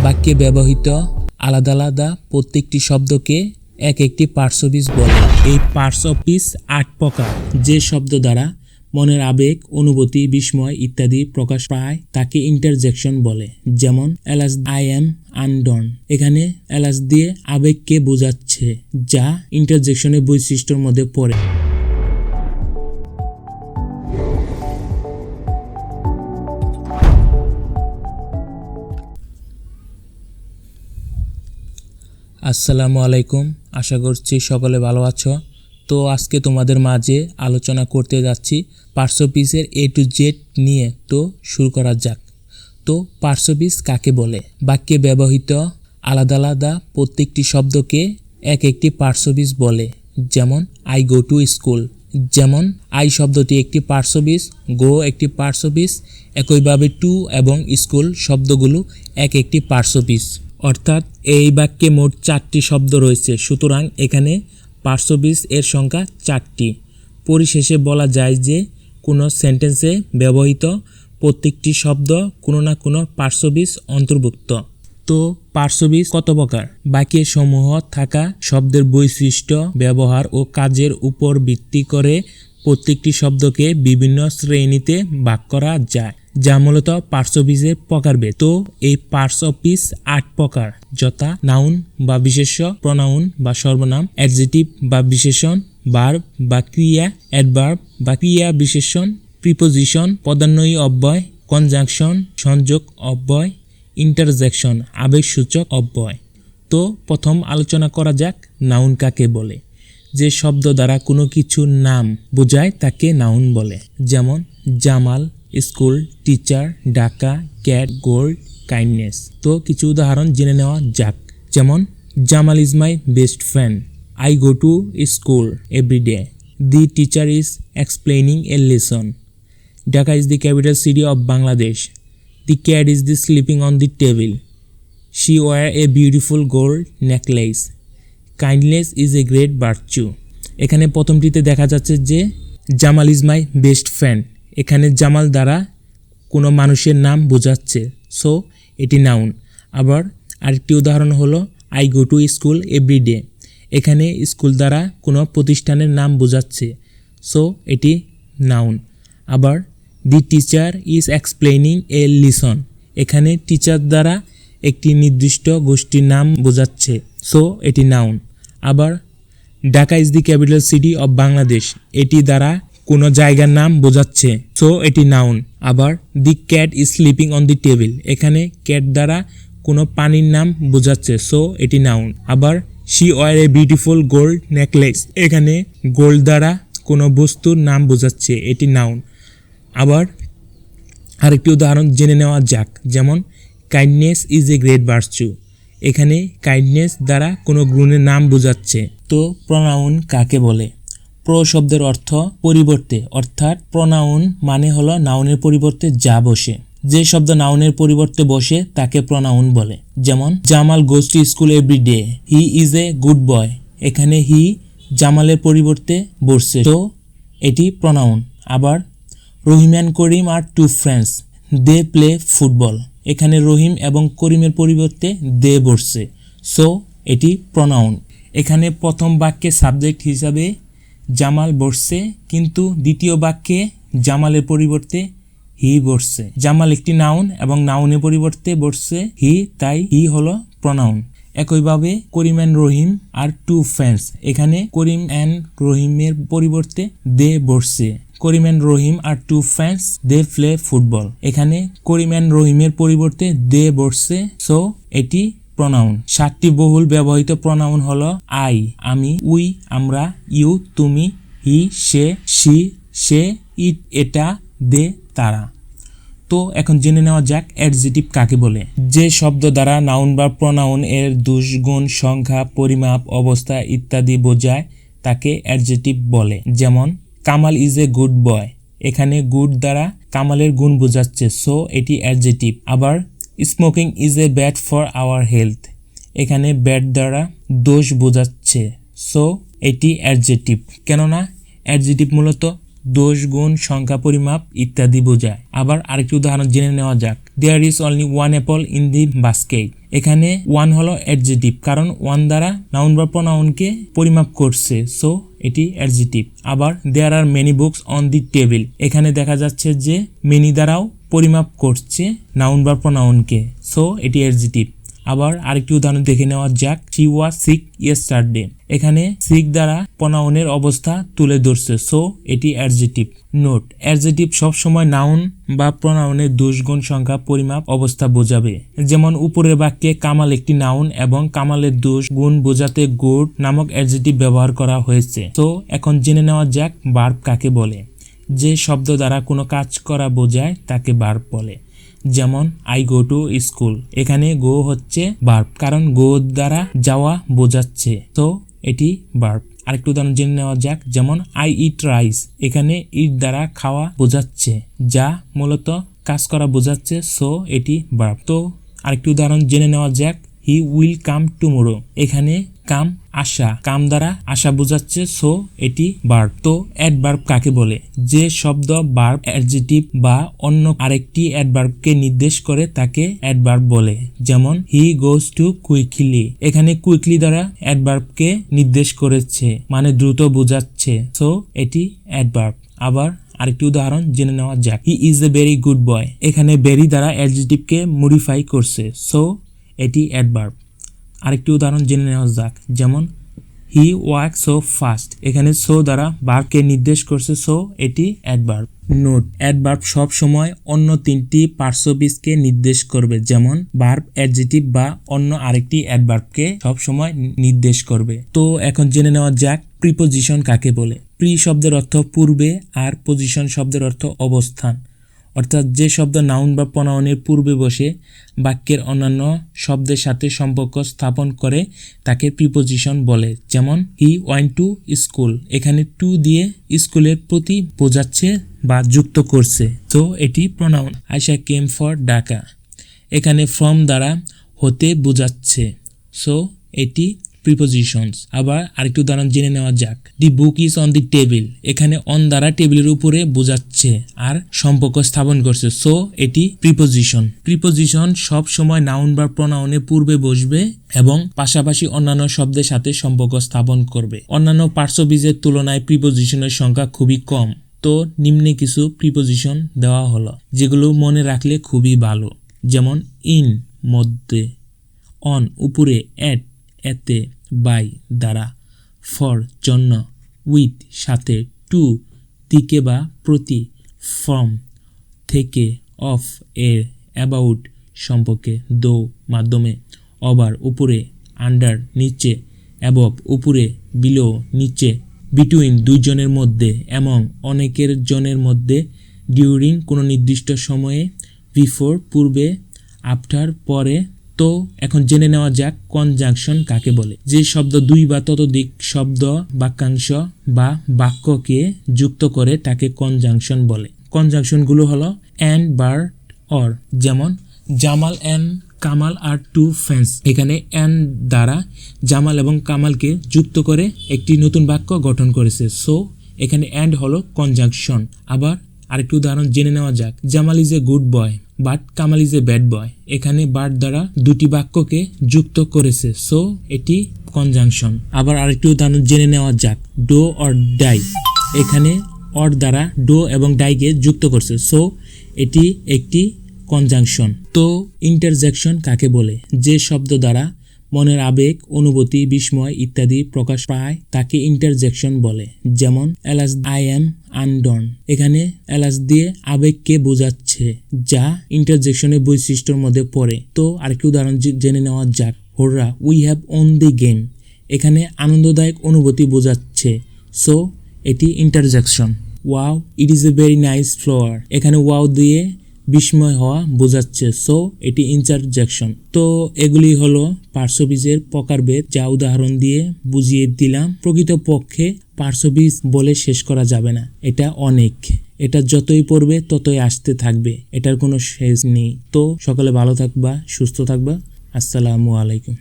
বাক্যে ব্যবহৃত আলাদা আলাদা প্রত্যেকটি শব্দকে এক একটি পার্টস অফ স্পিচ বলে। এই পার্টস অফ স্পিচ 8 প্রকার। যে শব্দ দ্বারা মনের আবেগ, অনুভূতি, বিস্ময় ইত্যাদি প্রকাশ পায় তাকে ইন্টারজেকশন বলে। যেমন এলাস আই এম আনডন, এখানে এলাস দিয়ে আবেগকে বোঝাচ্ছে, যা ইন্টারজেকশনের বৈশিষ্ট্যের মধ্যে পড়ে। আসসালামু আলাইকুম, আশা করছি সকলে ভালো আছো। তো আজকে তোমাদের মাঝে আলোচনা করতে যাচ্ছি পার্টস অফ স্পিচের A to Z নিয়ে। তো শুরু করা যাক। তো পার্টস অফ স্পিচ কাকে বলে? বাক্যে ব্যবহৃত আলাদা আলাদা প্রত্যেকটি শব্দকে এক একটি পার্টস অফ স্পিচ বলে। যেমন আই গো টু স্কুল, যেমন আই শব্দটি একটি পার্টস অফ স্পিচ, গো একটি পার্টস অফ স্পিচ, একইভাবে টু এবং স্কুল শব্দগুলো এক একটি পার্টস অফ স্পিচ। অর্থাৎ এই বাক্যে মোট 4টি শব্দ রয়েছে, সুতরাং এখানে পার্টস অফ স্পিচ এর সংখ্যা 4টি। পরিশেষে বলা যায় যে কোনো সেন্টেন্সে ব্যবহৃত প্রত্যেকটি শব্দ কোনো না কোনো পার্টস অফ স্পিচ অন্তর্ভুক্ত। তো পার্টস অফ স্পিচ কত প্রকার? বাক্যে সমূহ থাকা শব্দের বৈশিষ্ট্য, ব্যবহার ও কাজের উপর ভিত্তি করে প্রত্যেকটি শব্দকে বিভিন্ন শ্রেণীতে ভাগ করা যায়, যা মূলত পার্টস অফ স্পিচের প্রকারভেদ। তো এই পার্টস অফ স্পিচ 8 প্রকার, যথা নাউন বা বিশেষ্য, প্রনাউন বা সর্বনাম, অ্যাডজেক্টিভ বা বিশেষণ, ভার্ব বা ক্রিয়া, অ্যাডভার্ব বা ক্রিয়া বিশেষণ, প্রিপোজিশন, পদান্বয়ী অব্যয়, কনজাংশন সংযোগ অব্যয়, ইন্টারজেকশন আবেগসূচক অব্যয়। তো প্রথম আলোচনা করা যাক নাউন কাকে বলে। যে শব্দ দ্বারা কোনো কিছুর নাম বোঝায় তাকে নাউন বলে। যেমন Jamal, school, teacher, Dhaka, cat, gold, kindness. তো কিছু উদাহরণ জেনে নেওয়া যাক। যেমন Jamal is my best friend, I go to school every day, the teacher is explaining a lesson, Dhaka is the capital city of Bangladesh, the cat is the sleeping on the table, she wore a beautiful gold necklace, kindness is a great virtue. এখানে প্রথমটিতে দেখা যাচ্ছে যে Jamal is my best friend, এখানে জামাল দ্বারা কোনো মানুষের নাম বোঝাচ্ছে, সো এটি নাউন। আবার আরেকটি উদাহরণ হলো I go to school every day, এখানে স্কুল দ্বারা কোনো প্রতিষ্ঠানের নাম বোঝাচ্ছে, সো এটি নাউন। আবার the teacher is explaining a lesson, এখানে টিচার দ্বারা একটি নির্দিষ্ট গোষ্ঠীর নাম বোঝাচ্ছে, সো এটি নাউন। আবার Dhaka is the capital city of Bangladesh, এটি দ্বারা কোনো জায়গার নাম বোঝাচ্ছে, সো এটি নাউন। আবার the cat is sleeping on the table, এখানে ক্যাট দ্বারা কোনো পানির নাম বোঝাচ্ছে, সো এটি নাউন। আবার she wore a beautiful gold necklace, এখানে গোল্ড দ্বারা কোনো বস্তুর নাম বোঝাচ্ছে, এটি নাউন। আবার আরেকটি উদাহরণ জেনে নেওয়া যাক। যেমন kindness is a great virtue, এখানে কাইন্ডনেস দ্বারা কোনো গুণের নাম বোঝাচ্ছে। তো প্রনাউন কাকে বলে? প্র শব্দের অর্থ পরিবর্তে, অর্থাৎ প্রনাউন মানে হলো নাউনের পরিবর্তে যা বসে। যে শব্দ নাউনের পরিবর্তে বসে তাকে প্রনাউন বলে। যেমন Jamal goes to school every day, he is a good boy, এখানে হি জামালের পরিবর্তে বসছে, তো এটি প্রনাউন। আবার Rahim and Karim are two friends, they play football, এখানে রহিম এবং করিমের পরিবর্তে দে বসছে, সো এটি প্রনাউন। এখানে প্রথম বাক্যে সাবজেক্ট হিসাবে জামাল বসছে, কিন্তু দ্বিতীয় বাক্যে জামালের পরিবর্তে হি বসছে। জামাল একটি নাউন এবং নাউনের পরিবর্তে বসছে হি, তাই হি হলো প্রনাউন। একইভাবে Karim and Rahim are two friends, এখানে করিম অ্যান্ড রহিমের পরিবর্তে দে বসছে। Karim and Rahim are two friends, they play football, এখানে করিম অ্যান্ড রহিমের পরিবর্তে দে বসছে, সো এটি প্রনাউন। 7টি বহুল ব্যবহৃত প্রনাউন হলো আই আমি, উই আমরা, ইউ তুমি, হি সে, শি সে, ইট এটা, দে তারা। তো এখন জেনে নেওয়া যাক অ্যাডজেক্টিভ কাকে বলে। যে শব্দ দ্বারা নাউন বা প্রনাউন এর দোষ, গুণ, সংখ্যা, পরিমাপ, অবস্থা ইত্যাদি বোঝায় তাকে অ্যাডজেক্টিভ বলে। যেমন Kamal is a good boy, এখানে গুড দ্বারা কামালের গুণ বোঝাচ্ছে, সো এটি অ্যাডজেক্টিভ। আবার smoking is a bad for our health, এখানে ব্যাড দ্বারা দোষ বোঝাচ্ছে, সো এটি অ্যাডজেক্টিভ। কেননা অ্যাডজেক্টিভ মূলত দোষ, গুণ, সংখ্যা, পরিমাপ ইত্যাদি বোঝায়। আবার আরেকটি উদাহরণ জেনে নেওয়া যাক। There is only one apple in the basket. এখানে ওয়ান হলো অ্যাডজেক্টিভ, কারণ ওয়ান দ্বারা নাউন বা প্রোনাউনকে পরিমাপ করছে, সো এটি অ্যাডজেক্টিভ। আবার there are many books on the table. এখানে দেখা যাচ্ছে যে মেনি দ্বারাও পরিমাপ করছে নাউন বা প্রোনাউনকে, সো এটি অ্যাডজেক্টিভ। আবার আরেকটি উদাহরণ দেখে নেওয়া যাক। She was sick yesterday. এখানে সিক দ্বারা প্রোনাউনের অবস্থা তুলে ধরছে, সো এটি অ্যাডজেক্টিভ। নোট: অ্যাডজেক্টিভ সবসময় নাউন বা প্রোনাউনের দোষ, গুণ, সংখ্যা, পরিমাপ, অবস্থা বোঝাবে। যেমন উপরের বাক্যে কামাল একটি নাউন এবং কামালের দোষ, গুণ বোঝাতে গুড নামক অ্যাডজেক্টিভ ব্যবহার করা হয়েছে। তো এখন জেনে নেওয়া যাক ভার্ব কাকে বলে। যে শব্দ দ্বারা কোনো কাজ করা বোঝায় তাকে ভার্ব বলে। যেমন আই গো টু স্কুল। এখানে গো হচ্ছে ভার্ব, কারণ গো দ্বারা যাওয়া বোঝাচ্ছে, তো এটি ভার্ব। আরেকটু উদাহরণ জেনে নেওয়া যাক। যেমন আই ইট রাইস। এখানে ইট দ্বারা খাওয়া বোঝাচ্ছে, যা মূলত কাজ করা বোঝাচ্ছে, সো এটি ভার্ব। তো আরেকটি উদাহরণ জেনে নেওয়া যাক। He will come tomorrow. এখানে কাম আশা, কাম দ্বারা আশা বোঝাচ্ছে, সো এটি ভার্ব। তো অ্যাডভার্ব কাকে বলে? যে শব্দ ভার্ব, অ্যাডজেক্টিভ বা অন্য আরেকটি অ্যাডভার্বকে নির্দেশ করে তাকে অ্যাডভার্ব বলে। যেমন হি গোজ টু কুইকলি। এখানে কুইকলি দ্বারা অ্যাডভার্বকে নির্দেশ করেছে, মানে দ্রুত বোঝাচ্ছে, সো এটি অ্যাডভার্ব। আবার আরেকটি উদাহরণ জেনে নেওয়া যাক। হি is a very good boy. এখানে ভেরি দ্বারা অ্যাডজেক্টিভকে মডিফাই করছে, সো এটি অ্যাডভার্ব। আরেকটি উদাহরণ জেনে নেওয়া যাক। যেমন হি ওয়াক সো ফাস্ট। এখানে সো দ্বারা ভার্বকে নির্দেশ করছে, সো এটি অ্যাডভার্ব। নোট: অ্যাডভার্ব সব সময় অন্য তিনটি পার্শ্ববিজকে নির্দেশ করবে, যেমন ভার্ব, অ্যাডজেক্টিভ বা অন্য আরেকটি অ্যাডভার্বকে সব সময় নির্দেশ করবে। তো এখন জেনে নেওয়া যাক প্রিপোজিশন কাকে বলে। প্রি শব্দের অর্থ পূর্বে আর পজিশন শব্দের অর্থ অবস্থান। অর্থাৎ যে শব্দ নাউন বা প্রোনাউনের পূর্বে বসে বাক্যের অন্যান্য শব্দের সাথে সম্পর্ক স্থাপন করে তাকে প্রিপোজিশন বলে। যেমন হি ওয়েন্ট টু স্কুল। এখানে টু দিয়ে স্কুলের প্রতি বোঝাচ্ছে বা যুক্ত করছে, তো এটি pronoun. Ayesha came for Dhaka. এখানে ফ্রম দ্বারা হতে বোঝাচ্ছে, সো এটি প্রিপোজিশনস। আবার আরেকটি উদাহরণ জেনে নেওয়া যাক। The book is on the table. এখানে অন দ্বারা টেবিলের উপরে বোঝাচ্ছে আর সম্পর্ক স্থাপন করছে, সো এটি প্রিপোজিশন। প্রিপোজিশন সব সময় নাউন বা প্রোনাউনের পূর্বে বসবে এবং পাশাপাশি অন্যান্য শব্দের সাথে সম্পর্ক স্থাপন করবে। অন্যান্য পার্শ্ববীজের তুলনায় প্রিপোজিশনের সংখ্যা খুবই কম। তো নিম্নে কিছু প্রিপোজিশন দেওয়া হলো, যেগুলো মনে রাখলে খুবই ভালো। যেমন ইন মধ্যে, অন উপরে, এট এতে, বাই দ্বারা, ফর জন্য, উইথ সাথে, টু দিকে বা প্রতি, ফ্রম থেকে, অফ এর, অ্যাবাউট সম্পর্কে, দো মাধ্যমে, ওভার উপরে, আন্ডার নিচে, অ্যাবভ উপরে, বিলো নিচে, বিটুইন দুইজনের মধ্যে, এমং অনেকের জনের মধ্যে, ডিউরিং কোনো নির্দিষ্ট সময়ে, বিফোর পূর্বে, আফটার পরে। তো এখন জেনে নেওয়া যাক কনজাংশন কাকে বলে। যে শব্দ দুই বা ততোধিক শব্দ, বাক্যাংশ বা বাক্যকে যুক্ত করে তাকে কনজাংশন বলে। কনজাংশনগুলো হলো অ্যান্ড, বাট, অর। যেমন Jamal and Kamal are two friends. এখানে অ্যান্ড দ্বারা জামাল এবং কামালকে যুক্ত করে একটি নতুন বাক্য গঠন করেছে, সো এখানে অ্যান্ড হলো কনজাংশন। আবার আরেকটি উদাহরণ জেনে নেওয়া যাক। Jamal is a good boy but Kamal is a bad boy. এখানে বাট দ্বারা দুটি বাক্যকে যুক্ত করেছে, সো এটি কনজাংশন। আবার আরেকটি উদাহরণ জেনে নেওয়া যাক। Do or die. এখানে অর দ্বারা ডো এবং ডাইকে যুক্ত করছে, সো এটি একটি কনজাংশন। তো ইন্টারজেকশন কাকে বলে? যে শব্দ দ্বারা মনের আবেগ, অনুভূতি, বিস্ময় ইত্যাদি প্রকাশ পায় তাকে ইন্টারজেকশন বলে। যেমন এলাস আই এম আনডন। এখানে এলাস দিয়ে আবেগকে বোঝাচ্ছে, যা ইন্টারজেকশনের বৈশিষ্ট্যের মধ্যে পড়ে। তো আরেকটি উদাহরণ জেনে নেওয়া যাক। Hurrah, we have won the game. এখানে আনন্দদায়ক অনুভূতি বোঝাচ্ছে, সো এটি interjection. Wow, it is a very nice flower. এখানে ওয়াও দিয়ে বিস্ময় হওয়া বোঝাচ্ছে, সো এটি ইন্টারজেকশন। তো এগুলি হলো পার্শ্ববীজের প্রকারভেদ, যা উদাহরণ দিয়ে বুঝিয়ে দিলাম। প্রকৃতপক্ষে পার্শ্ববীজ বলে শেষ করা যাবে না, এটা অনেক। এটা যতই পড়বে ততই আসতে থাকবে, এটার কোনো শেষ নেই। তো সকলে ভালো থাকবা, সুস্থ থাকবা। আসসালামু আলাইকুম।